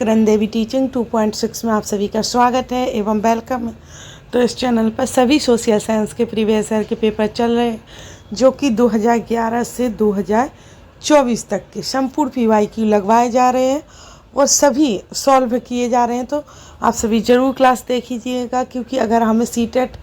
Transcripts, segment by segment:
Kiran Devi teaching 2.6 में आप सभी का स्वागत है एवं वेलकम है। तो इस चैनल पर सभी सोशल साइंस के प्रीवियस ईयर के पेपर चल रहे हैं जो कि 2011 से 2024 तक के संपूर्ण PYQ लगवाए जा रहे हैं और सभी सॉल्व किए जा रहे हैं। तो आप सभी ज़रूर क्लास देखिएगा, क्योंकि अगर हमें सीटेट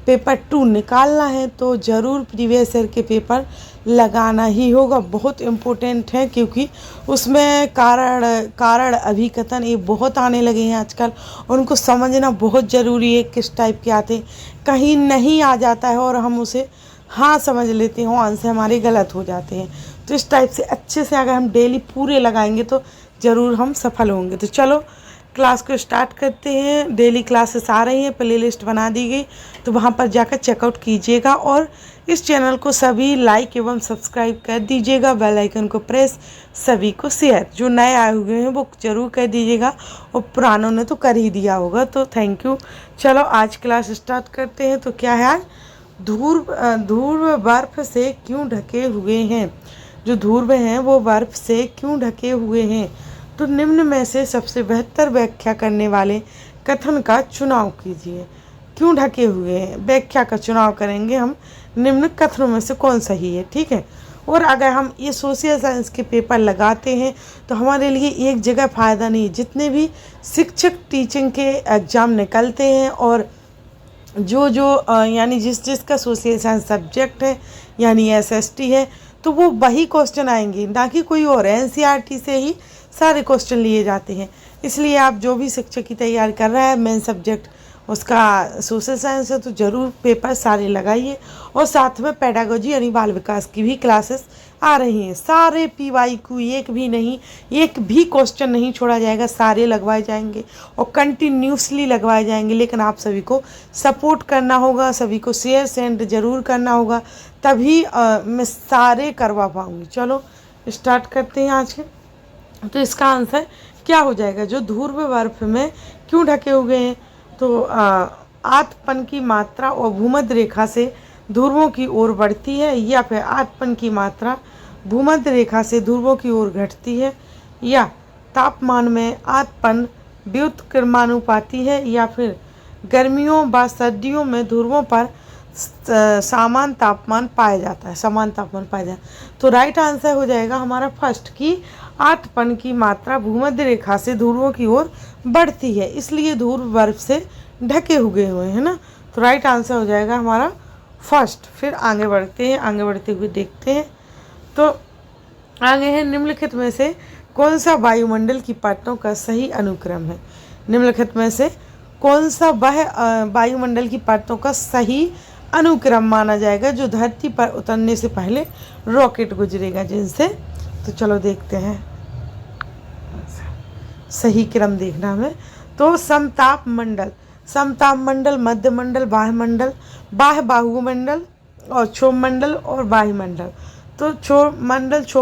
पेपर 2 निकालना है तो ज़रूर प्रीवियस ईयर के पेपर लगाना ही होगा। बहुत इम्पोर्टेंट है, क्योंकि उसमें कारण अभिकथन ये बहुत आने लगे हैं आजकल। उनको समझना बहुत ज़रूरी है, किस टाइप के आते हैं। कहीं नहीं आ जाता है और हम उसे हाँ समझ लेते हैं, आंसर हमारे गलत हो जाते हैं। तो इस टाइप से अच्छे से अगर हम डेली पूरे लगाएंगे तो ज़रूर हम सफल होंगे। तो चलो क्लास को स्टार्ट करते हैं। डेली क्लासेस आ रही हैं, प्ले लिस्ट बना दी गई, तो वहाँ पर जाकर चेकआउट कीजिएगा और इस चैनल को सभी लाइक एवं सब्सक्राइब कर दीजिएगा। बेल आइकन को प्रेस, सभी को शेयर। जो नए आए हुए हैं वो ज़रूर कर दीजिएगा और पुरानों ने तो कर ही दिया होगा, तो थैंक यू। चलो आज क्लास स्टार्ट करते हैं। तो क्या है आज, ध्रुव बर्फ से क्यों ढके हुए हैं। जो ध्रुव हैं वो बर्फ से क्यों ढके हुए हैं। तो निम्न में से सबसे बेहतर व्याख्या करने वाले कथन का चुनाव कीजिए। क्यों ढके हुए हैं, व्याख्या का चुनाव करेंगे हम। निम्न कथनों में से कौन सही है, ठीक है। और अगर हम ये सोशल साइंस के पेपर लगाते हैं तो हमारे लिए एक जगह फ़ायदा नहीं। जितने भी शिक्षक टीचिंग के एग्ज़ाम निकलते हैं और जो यानी जिसका सोशल साइंस सब्जेक्ट है यानी SST है, तो वो वही क्वेश्चन आएंगे, ना कि कोई और। NCERT से ही सारे क्वेश्चन लिए जाते हैं। इसलिए आप जो भी शिक्षक की तैयारी कर रहा है, मेन सब्जेक्ट उसका सोशल साइंस है, तो ज़रूर पेपर सारे लगाइए। और साथ में पेडागोजी यानी बाल विकास की भी क्लासेस आ रही हैं। सारे PYQ एक भी नहीं, एक भी क्वेश्चन नहीं छोड़ा जाएगा, सारे लगवाए जाएंगे और कंटिन्यूसली लगवाए जाएंगे। लेकिन आप सभी को सपोर्ट करना होगा, सभी को शेयर सेंड ज़रूर करना होगा, तभी मैं सारे करवा पाऊँगी। चलो स्टार्ट करते हैं आज के। तो इसका आंसर क्या हो जाएगा, जो ध्रुव बर्फ में क्यों ढके हुए हैं। तो आठपन की मात्रा और भूमध्य रेखा से ध्रुवों की ओर बढ़ती है, या फिर आठपन की मात्रा भूमध्य रेखा से ध्रुवों की ओर घटती है, या तापमान में आठपन व्युत्क्रमानुपाती है, या फिर गर्मियों व सर्दियों में ध्रुवों पर समान तापमान पाया जाता है। तो राइट आंसर हो जाएगा हमारा फर्स्ट की आठपन की मात्रा भूमध्य रेखा से ध्रुवों की ओर बढ़ती है, इसलिए ध्रुव बर्फ से ढके हुए हैं ना। तो राइट आंसर हो जाएगा हमारा फर्स्ट। फिर आगे बढ़ते हैं, आगे बढ़ते हुए देखते हैं। तो आगे है, निम्नलिखित में से कौन सा वायुमंडल की परतों का सही अनुक्रम है। निम्नलिखित में से कौन सा वह वायुमंडल की परतों का सही अनुक्रम माना जाएगा जो धरती पर उतरने से पहले रॉकेट गुजरेगा जिनसे। तो चलो देखते हैं, सही क्रम देखना हमें। तो समताप मंडल, मध्य मंडल, बाह्य बाहुमंडल और क्षोभ मंडल और बाह्य मंडल। तो क्षोभ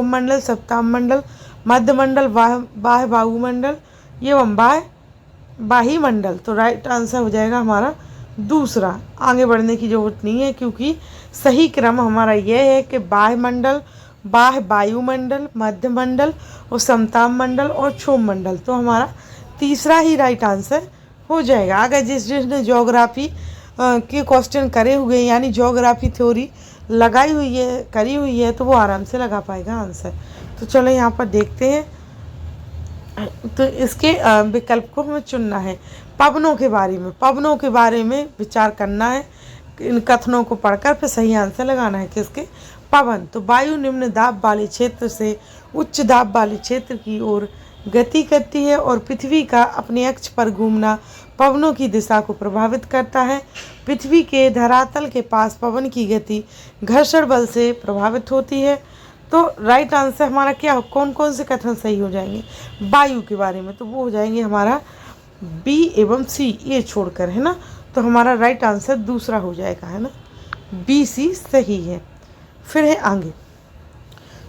मंडल, सप्ताप मंडल, मध्य मंडल, बाह्य बाहुमंडल एवं बाह्य मंडल। तो राइट आंसर हो जाएगा हमारा दूसरा। आगे बढ़ने की जरूरत नहीं है, क्योंकि सही क्रम हमारा यह है कि बाह्य मंडल, बाह्य वायुमंडल, मध्य मंडल और समताप मंडल और क्षोभ मंडल। तो हमारा तीसरा ही राइट आंसर हो जाएगा। अगर जिसने ज्योग्राफी के क्वेश्चन करे हुए यानी ज्योग्राफी थ्योरी करी हुई है, तो वो आराम से लगा पाएगा आंसर। तो चलो यहाँ पर देखते हैं। तो इसके विकल्प को हमें चुनना है। पवनों के बारे में विचार करना है। इन कथनों को पढ़कर फिर सही आंसर लगाना है। किसके, पवन। तो वायु निम्न दाब वाले क्षेत्र से उच्च दाब वाले क्षेत्र की ओर गति करती है और पृथ्वी का अपने अक्ष पर घूमना पवनों की दिशा को प्रभावित करता है। पृथ्वी के धरातल के पास पवन की गति घर्षण बल से प्रभावित होती है। तो राइट आंसर हमारा क्या, कौन कौन से कथन सही हो जाएंगे वायु के बारे में। तो वो हो जाएंगे हमारा B एवं C, ये छोड़कर, है ना। तो हमारा राइट आंसर दूसरा हो जाएगा, है ना, B C सही है। फिर है आगे।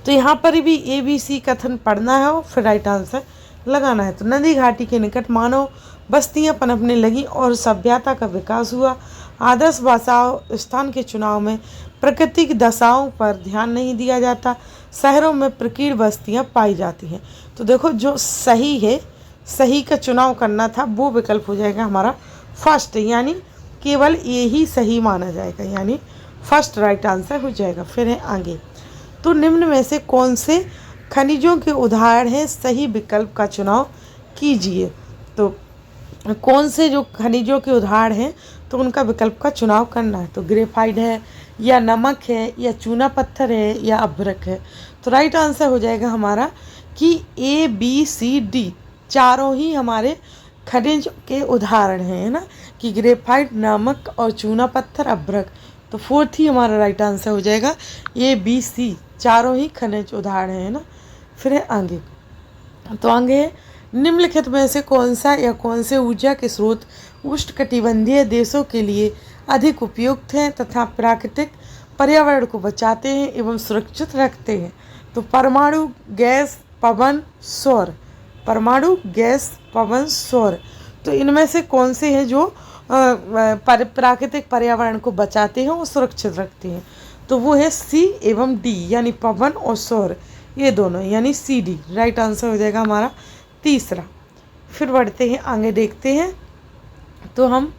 तो यहाँ पर भी ABC कथन पढ़ना है और फिर राइट आंसर लगाना है। तो नदी घाटी के निकट मानव बस्तियाँ पनपने लगी और सभ्यता का विकास हुआ। आदर्श बसाव स्थान के चुनाव में प्राकृतिक दशाओं पर ध्यान नहीं दिया जाता। शहरों में प्रकीर्ण बस्तियाँ पाई जाती हैं। तो देखो जो सही है, सही का चुनाव करना था, वो विकल्प हो जाएगा हमारा फर्स्ट, यानी केवल ये ही सही माना जाएगा, यानी फर्स्ट राइट आंसर हो जाएगा। फिर है आगे, तो निम्न में से कौन से खनिजों के उदाहरण हैं, सही विकल्प का चुनाव कीजिए। तो कौन से जो खनिजों के उदाहरण हैं तो उनका विकल्प का चुनाव करना है। तो ग्रेफाइट है या नमक है या चूना पत्थर है या अभ्रक है। तो राइट आंसर हो जाएगा हमारा कि ABCD चारों ही हमारे खनिज के उदाहरण हैं, है ना, कि ग्रेफाइट, नमक और चूना पत्थर, अभ्रक। तो फोर्थ ही हमारा राइट आंसर हो जाएगा ABC चारों ही खनिज उदाहरण है ना। फिर है आगे, तो आगे है निम्नलिखित में से कौन सा या कौन से ऊर्जा के स्रोत उष्णकटिबंधीय देशों के लिए अधिक उपयुक्त हैं तथा प्राकृतिक पर्यावरण को बचाते हैं एवं सुरक्षित रखते हैं। तो परमाणु, गैस, पवन, सौर। परमाणु, गैस, पवन, सौर। तो इनमें से कौन से हैं जो प्राकृतिक पर्यावरण को बचाते हैं और सुरक्षित रखते हैं। तो वो है C एवं D, यानी पवन और सौर, ये दोनों, यानी CD राइट आंसर हो जाएगा हमारा तीसरा। फिर बढ़ते हैं आगे, देखते हैं। तो हम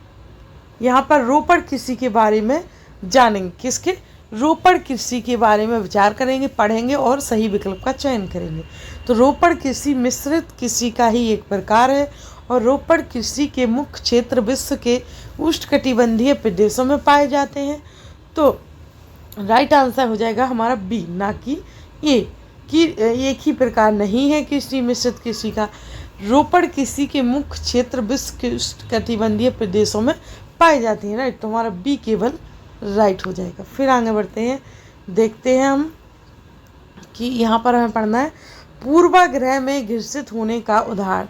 यहाँ पर रोपड़ कृषि के बारे में जानेंगे। किसके? रोपड़ कृषि के बारे में विचार करेंगे, पढ़ेंगे और सही विकल्प का चयन करेंगे। तो रोपड़ कृषि मिश्रित कृषि का ही एक प्रकार है और रोपड़ कृषि के मुख्य क्षेत्र विश्व के उष्णकटिबंधीय प्रदेशों में पाए जाते हैं। तो राइट आंसर हो जाएगा हमारा B, ना कि A, कि एक ही प्रकार नहीं है कृषि मिश्रित कृषि का। रोपड़ कृषि के मुख्य क्षेत्र विश्व के उष्णकटिबंधीय प्रदेशों में पाए जाते हैं, राइट। तो हमारा B केवल राइट हो जाएगा। फिर आगे बढ़ते हैं, देखते हैं हम कि यहाँ पर हमें पढ़ना है पूर्वाग्रह में घर्षित होने का उदाहरण।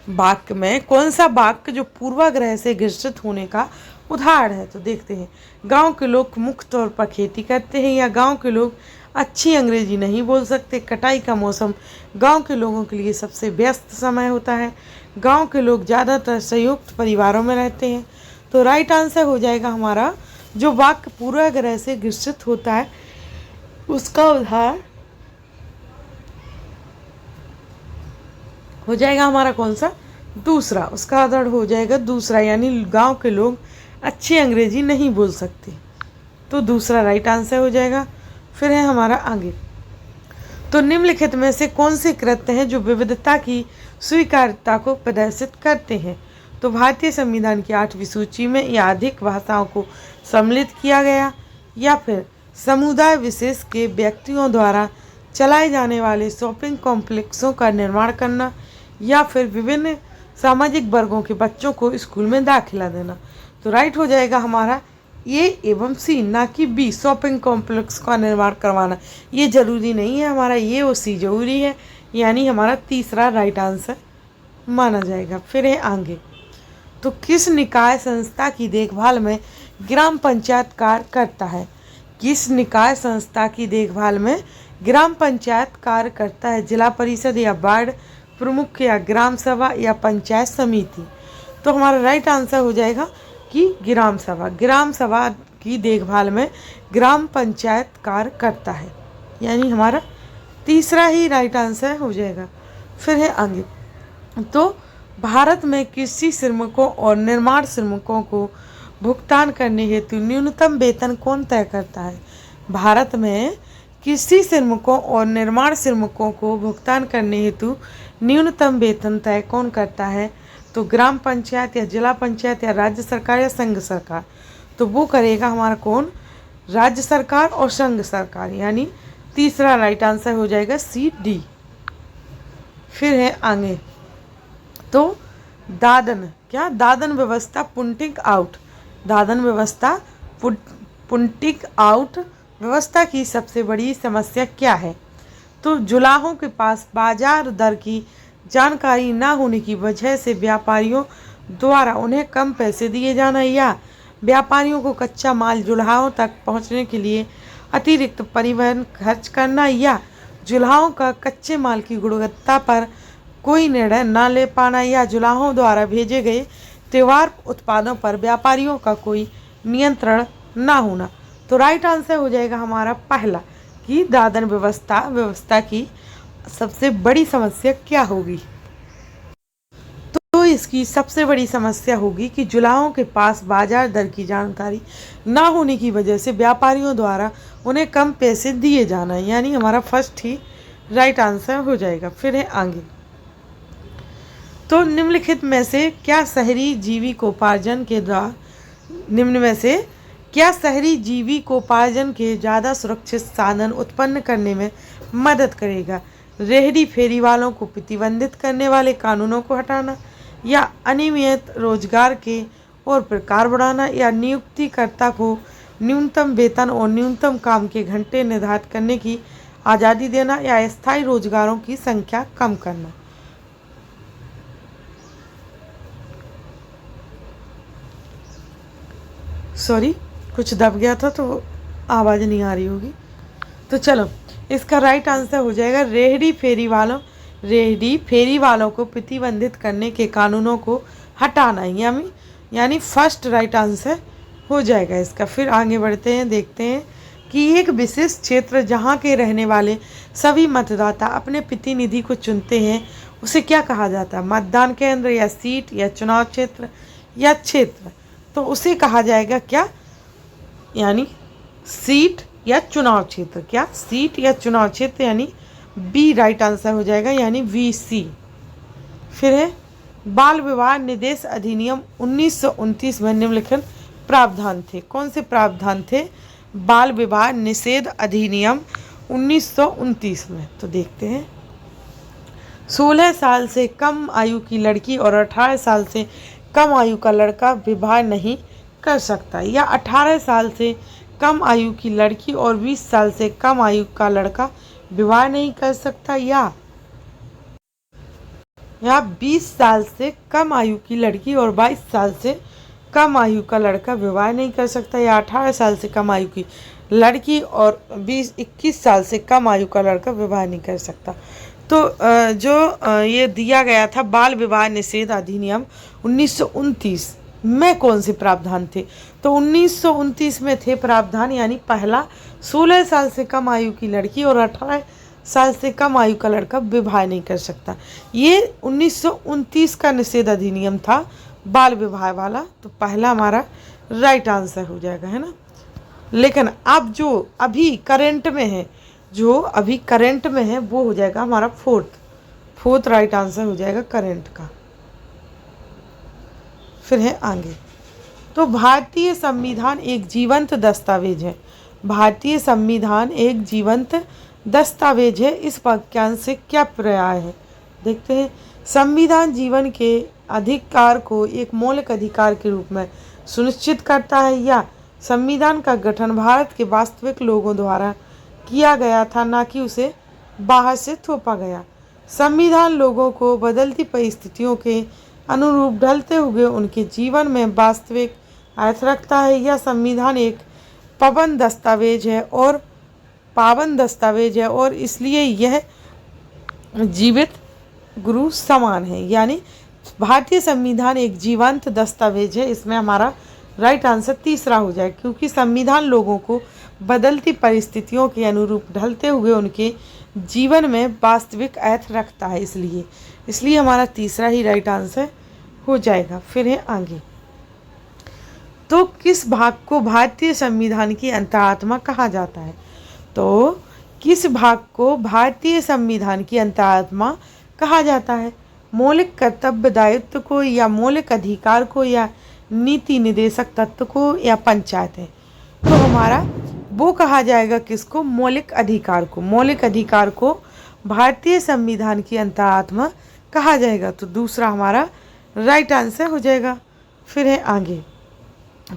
वाक्य में कौन सा वाक्य जो पूर्वाग्रह से घर्षित होने का उदाहरण है। तो देखते हैं, गांव के लोग मुख्य तौर पर खेती करते हैं, या गांव के लोग अच्छी अंग्रेजी नहीं बोल सकते, कटाई का मौसम गांव के लोगों के लिए सबसे व्यस्त समय होता है, गांव के लोग ज़्यादातर संयुक्त परिवारों में रहते हैं। तो राइट आंसर हो जाएगा हमारा जो वाक्य पूर्वाग्रह से घर्षित होता है उसका उदाहरण हो जाएगा हमारा कौन सा? दूसरा। उसका आधार हो जाएगा दूसरा, यानी गांव के लोग अच्छी अंग्रेजी नहीं बोल सकते। तो दूसरा राइट आंसर हो जाएगा। फिर है हमारा आगे, तो निम्नलिखित में से कौन से कृत्य हैं जो विविधता की स्वीकार्यता को प्रदर्शित करते हैं। तो भारतीय संविधान की 8वीं सूची में या अधिक भाषाओं को सम्मिलित किया गया, या फिर समुदाय विशेष के व्यक्तियों द्वारा चलाए जाने वाले शॉपिंग कॉम्प्लेक्सों का निर्माण करना, या फिर विभिन्न सामाजिक वर्गों के बच्चों को स्कूल में दाखिला देना। तो राइट हो जाएगा हमारा A एवं C, ना कि B, शॉपिंग कॉम्प्लेक्स का निर्माण करवाना। ये जरूरी नहीं है, हमारा A और C जरूरी है, यानी हमारा तीसरा राइट आंसर माना जाएगा। फिर है आगे, तो किस निकाय संस्था की देखभाल में ग्राम पंचायत कार्य करता है। किस निकाय संस्था की देखभाल में ग्राम पंचायत कार्य करता है। जिला परिषद या वार्ड प्रमुख या ग्राम सभा या पंचायत समिति। तो हमारा राइट आंसर हो जाएगा कि ग्राम सभा। ग्राम सभा की देखभाल में ग्राम पंचायत कार्य करता है, यानी हमारा तीसरा ही राइट आंसर हो जाएगा। फिर है आगे, तो भारत में कृषि श्रमिकों और निर्माण श्रमिकों को भुगतान करने हेतु न्यूनतम वेतन कौन तय करता है। भारत में कृषि श्रमिकों और निर्माण श्रमिकों को भुगतान करने हेतु न्यूनतम वेतन तय कौन करता है। तो ग्राम पंचायत या जिला पंचायत या राज्य सरकार या संघ सरकार। तो वो करेगा हमारा कौन? राज्य सरकार और संघ सरकार, यानी तीसरा राइट आंसर हो जाएगा CD। फिर है आगे, तो दादन, क्या दादन व्यवस्था पुंटिंग आउट। दादन व्यवस्था पुंटिंग आउट व्यवस्था की सबसे बड़ी समस्या क्या है। तो जुलाहों के पास बाजार दर की जानकारी न होने की वजह से व्यापारियों द्वारा उन्हें कम पैसे दिए जाना, या व्यापारियों को कच्चा माल जुलाहों तक पहुंचने के लिए अतिरिक्त परिवहन खर्च करना, या जुलाहों का कच्चे माल की गुणवत्ता पर कोई निर्णय न ले पाना, या जुलाहों द्वारा भेजे गए त्योहार उत्पादों पर व्यापारियों का कोई नियंत्रण न होना। तो राइट आंसर हो जाएगा हमारा पहला, कि दादन व्यवस्था की सबसे बड़ी समस्या क्या होगी। इसकी सबसे बड़ी समस्या होगी कि जुलाहों के पास बाजार दर की जानकारी ना होने की वजह से व्यापारियों द्वारा उन्हें कम पैसे दिए जाना, यानी हमारा फर्स्ट ही राइट आंसर हो जाएगा। फिर है आगे, तो निम्नलिखित में से क्या शहरी जीविकोपार्जन के द्वारा निम्न में से क्या शहरी जीविकोपार्जन के ज़्यादा सुरक्षित साधन उत्पन्न करने में मदद करेगा? रेहड़ी फेरी वालों को प्रतिबंधित करने वाले कानूनों को हटाना, या अनियमित रोजगार के और प्रकार बढ़ाना, या नियुक्तिकर्ता को न्यूनतम वेतन और न्यूनतम काम के घंटे निर्धारित करने की आज़ादी देना, या स्थायी रोजगारों की संख्या कम करना। सॉरी, कुछ दब गया था तो आवाज़ नहीं आ रही होगी। तो चलो, इसका राइट आंसर हो जाएगा रेहड़ी फेरी वालों को प्रतिबंधित करने के कानूनों को हटाना, यानी फर्स्ट राइट आंसर हो जाएगा इसका। फिर आगे बढ़ते हैं, देखते हैं कि एक विशेष क्षेत्र जहां के रहने वाले सभी मतदाता अपने प्रतिनिधि को चुनते हैं उसे क्या कहा जाता है? मतदान केंद्र, या सीट, या चुनाव क्षेत्र, या क्षेत्र? तो उसे कहा जाएगा क्या? यानी सीट या चुनाव क्षेत्र। क्या? सीट या चुनाव क्षेत्र, यानी बी राइट आंसर हो जाएगा, यानी VC। फिर है बाल विवाह निषेध अधिनियम 1929 में निम्नलिखित प्रावधान थे। कौन से प्रावधान थे? बाल विवाह निषेध अधिनियम 1929 में। तो देखते हैं, 16 साल से कम आयु की लड़की और 18 साल से कम आयु का लड़का विवाह नहीं कर सकता, या 18 साल से कम आयु की लड़की और 20 साल से कम आयु का लड़का विवाह नहीं कर सकता, या 20 साल से कम आयु की लड़की और 22 साल से कम आयु का लड़का विवाह नहीं कर सकता, या 18 साल से कम आयु की लड़की और 21 साल से कम आयु का लड़का विवाह नहीं कर सकता। तो ये दिया गया था बाल विवाह निषेध अधिनियम 1929 में कौन से प्रावधान थे? तो 1929 में थे प्रावधान, यानी पहला 16 साल से कम आयु की लड़की और 18 साल से कम आयु का लड़का विवाह नहीं कर सकता। ये 1929 का निषेध अधिनियम था बाल विवाह वाला, तो पहला हमारा राइट आंसर हो जाएगा, है ना। लेकिन अब जो अभी करंट में है वो हो जाएगा हमारा फोर्थ राइट आंसर हो जाएगा करंट का। फिर है आगे, तो भारतीय संविधान एक जीवंत दस्तावेज है। भारतीय संविधान एक जीवंत दस्तावेज है, इस वाक्यांश से क्या पर्याय है? देखते हैं, संविधान जीवन के अधिकार को एक मौलिक अधिकार के रूप में सुनिश्चित करता है, या संविधान का गठन भारत के वास्तविक लोगों द्वारा किया गया था, ना कि उसे बाहर से थोपा गया। संविधान लोगों को बदलती परिस्थितियों के अनुरूप ढलते हुए उनके जीवन में वास्तविक अर्थ रखता है, या संविधान एक पावन दस्तावेज है और इसलिए यह जीवित गुरु समान है। यानी भारतीय संविधान एक जीवंत दस्तावेज है, इसमें हमारा राइट आंसर तीसरा हो जाए, क्योंकि संविधान लोगों को बदलती परिस्थितियों के अनुरूप ढलते हुए उनके जीवन में वास्तविक अर्थ रखता है, इसलिए हमारा तीसरा ही राइट आंसर हो जाएगा। फिर है आगे, तो किस भाग को भारतीय संविधान की अंतरात्मा कहा जाता है? तो किस भाग को भारतीय संविधान की अंतरात्मा कहा जाता है? मौलिक कर्तव्य दायित्व को, या मौलिक अधिकार को, या नीति निदेशक तत्व को, या पंचायत है? तो हमारा वो कहा जाएगा किसको? मौलिक अधिकार को। मौलिक अधिकार को भारतीय संविधान की अंतरात्मा कहा जाएगा, तो दूसरा हमारा राइट आंसर हो जाएगा। फिर है आगे,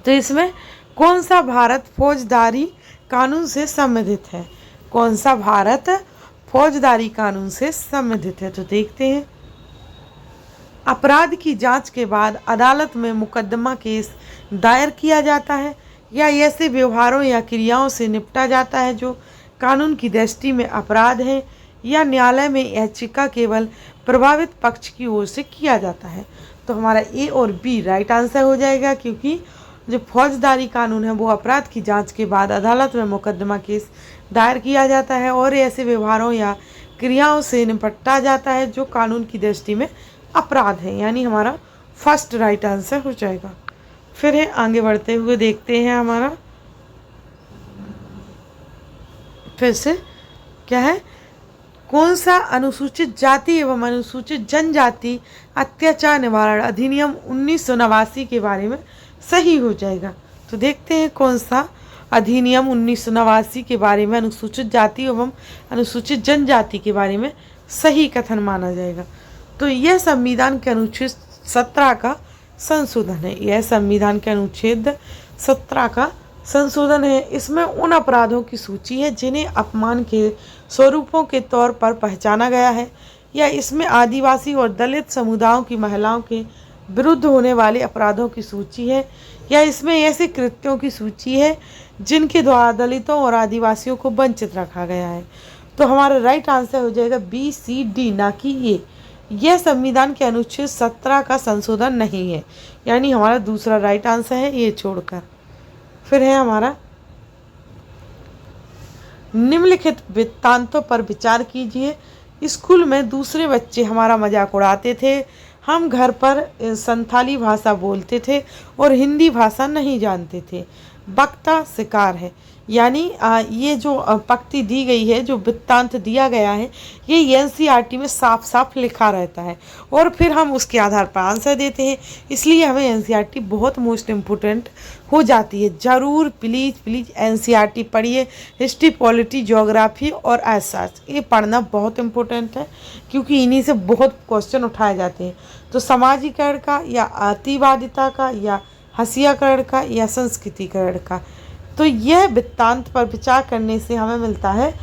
तो इसमें कौन सा भारत फौजदारी कानून से संबंधित है? कौन सा भारत फौजदारी कानून से संबंधित है? तो देखते हैं, अपराध की जांच के बाद अदालत में मुकदमा केस दायर किया जाता है, या ऐसे व्यवहारों या क्रियाओं से निपटा जाता है जो कानून की दृष्टि में अपराध है, या न्यायालय में याचिका केवल प्रभावित पक्ष की ओर से किया जाता है? तो हमारा ए और बी राइट आंसर हो जाएगा, क्योंकि जो फौजदारी कानून है वो अपराध की जांच के बाद अदालत में मुकदमा केस दायर किया जाता है और ऐसे व्यवहारों या क्रियाओं से निपटा जाता है जो कानून की दृष्टि में अपराध है, यानी हमारा फर्स्ट राइट आंसर हो जाएगा। फिर है आगे बढ़ते हुए देखते हैं हमारा फिर से क्या है, कौन सा अनुसूचित जाति एवं अनुसूचित जनजाति अत्याचार निवारण अधिनियम 1989 के बारे में सही हो जाएगा। तो देखते हैं कौन सा अधिनियम 1989 के बारे में अनुसूचित जाति एवं अनुसूचित जनजाति के बारे में सही कथन माना जाएगा। तो यह संविधान के अनुच्छेद 17 का संशोधन है। यह संविधान के अनुच्छेद 17 का संशोधन है। इसमें उन अपराधों की सूची है जिन्हें अपमान के स्वरूपों के तौर पर पहचाना गया है, या इसमें आदिवासी और दलित समुदायों की महिलाओं के विरुद्ध होने वाले अपराधों की सूची है, या इसमें ऐसे कृत्यों की सूची है जिनके द्वारा दलितों और आदिवासियों को वंचित रखा गया है। तो हमारा राइट आंसर हो जाएगा बी, सी, डी, ना कि ए। यह संविधान के अनुच्छेद 17 का संशोधन नहीं है, यानी हमारा दूसरा राइट आंसर है ये छोड़कर। फिर है हमारा निम्नलिखित वृत्तांतों पर विचार कीजिए। स्कूल में दूसरे बच्चे हमारा मजाक उड़ाते थे, हम घर पर संथाली भाषा बोलते थे और हिंदी भाषा नहीं जानते थे। वक्ता शिकार है, यानी ये जो पंक्ति दी गई है, जो वृत्तांत दिया गया है, ये एनसीईआरटी में साफ साफ लिखा रहता है और फिर हम उसके आधार पर आंसर देते हैं। इसलिए हमें एनसीईआरटी बहुत मोस्ट इम्पोर्टेंट हो जाती है। ज़रूर प्लीज़ प्लीज़ एनसीईआरटी पढ़िए। हिस्ट्री, पॉलिटी, ज्योग्राफी और एसएस ये पढ़ना बहुत इम्पोर्टेंट है, क्योंकि इन्हीं से बहुत क्वेश्चन उठाए जाते हैं। तो समाजीकरण का, या अतिवादिता का, या हंसियाकरण का, या संस्कृतिकरण का। तो यह वृत्तांत पर विचार करने से हमें मिलता है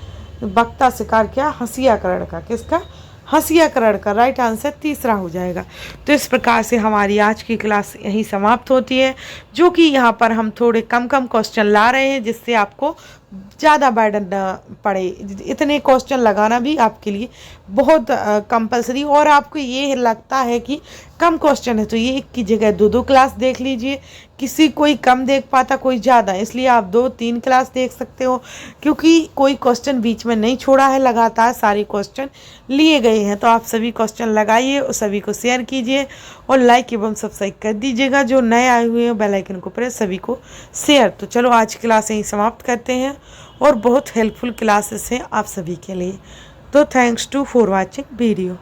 वक्ता शिकार क्या, हंसियाकरण का। किसका? हंसियाकरण का। राइट आंसर तीसरा हो जाएगा। तो इस प्रकार से हमारी आज की क्लास यहीं समाप्त होती है, जो कि यहाँ पर हम थोड़े कम क्वेश्चन ला रहे हैं, जिससे आपको ज़्यादा बर्डन न पड़े। इतने क्वेश्चन लगाना भी आपके लिए बहुत कंपलसरी, और आपको ये लगता है कि कम क्वेश्चन है तो ये एक की जगह 2 क्लास देख लीजिए। किसी कोई कम देख पाता, कोई ज़्यादा, इसलिए आप 2-3 क्लास देख सकते हो, क्योंकि कोई क्वेश्चन बीच में नहीं छोड़ा है, लगातार सारे क्वेश्चन लिए गए हैं। तो आप सभी क्वेश्चन लगाइए और सभी को शेयर कीजिए और लाइक एवं सब्सक्राइब कर दीजिएगा। जो नए आए हुए हैं बेल आइकन को प्रेस, सभी को शेयर। तो चलो आज की क्लास यहीं समाप्त करते हैं, और बहुत हेल्पफुल क्लासेस हैं आप सभी के लिए। तो thanks to for watching video.